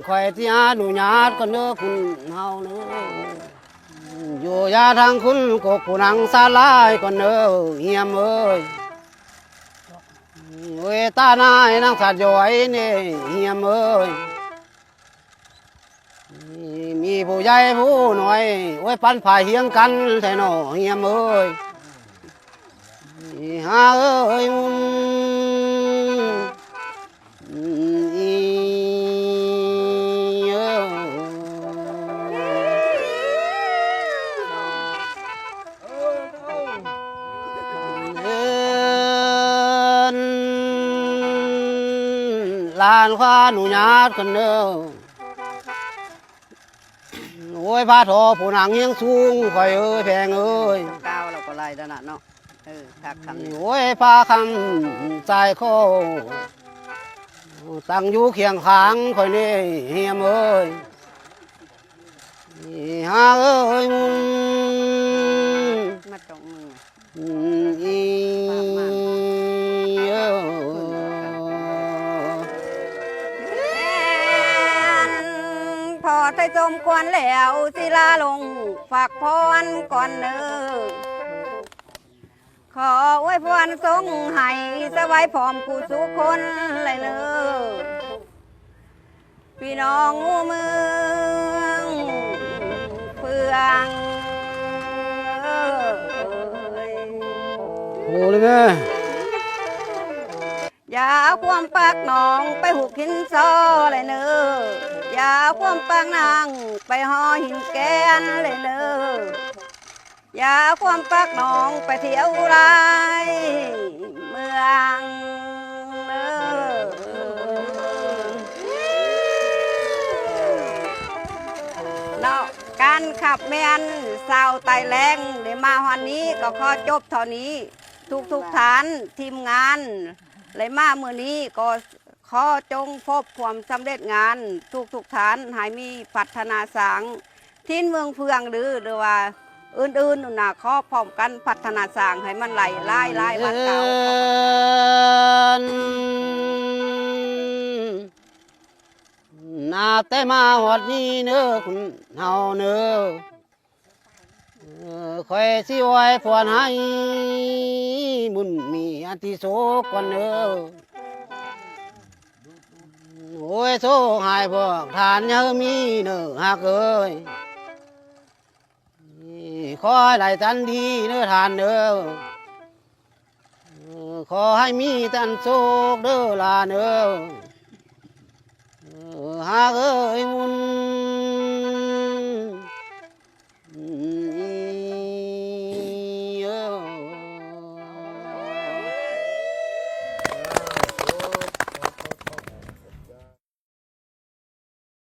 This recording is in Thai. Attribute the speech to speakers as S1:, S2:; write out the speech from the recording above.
S1: คอยที่อนุญาตก็เนื้อคุณเฮาเนื้ออยู่ยาทางคุณก็ผู้นังสาลายก็เนื้อเฮียมเอ้ยเวตานายนางสัตว์ย่อยนี่เฮียมเอ้ยมีผู้ใหญ่ผู้หน่อยไว้ปันผ่าเฮียงกันใช่หนอเฮียมเอ้ยฮาเอ้ยลานข้าหนูญาติกันเนอโอ้ยพาทอผู้นางยังสูงคอยเอ้ยแพงเอ้ยก้าวเราก็ไล่ด้านนั้นเนาะทักคำโอ้ยพาคำใจโคตั้งอยู่เคียงข้างคอยนี่เฮียมเอ้ยฮาเอ้ยมาตรงมื
S2: พอไทยสมควรแล้วศิลาลงฝากพรก่อนเนอขออวยพรทรงให้สบายพร้อมกูสุคนเลยเนอพี่น้องเมืองเฟือง
S1: โอ้เลยแม่
S2: อย่าเอาความปากน้องไปหุบหินซอเลยเนออย่าเอาความปากนางไปห่อหินแกนเลยเนออย่าเอาความปากน้องไปเที่ยวไรเมืองเนอเนาะการขับแมนสาวไตแรงได้มาวันนี้ก็ขอจบเท่านี้ทุกฐานทีมงานเลยมาเมื่อนี้ก็ขอจงพบความสำเร็จงานทุกฐานให้มีพัฒนาสังทิ้นเมืองเฟืองหรือว่าอื่นๆนะขอพร้อมกันพัฒนาสังให้มันไหลไล่วันเก่า
S1: นาแต่มาหอดนี้เนื้อคุณเฮาเนื้อคอยสิไว้พวนให้บุญมีอันที่โศกก่อนเนื้อโอ้ยโซ่หายพวกทานยังมีเนื้อหักเอ้ยขอให้ได้ทันทีเนื้อทานเนื้อขอให้มีทันโศกเด้อลาเนื้อหากเอ้ยมุน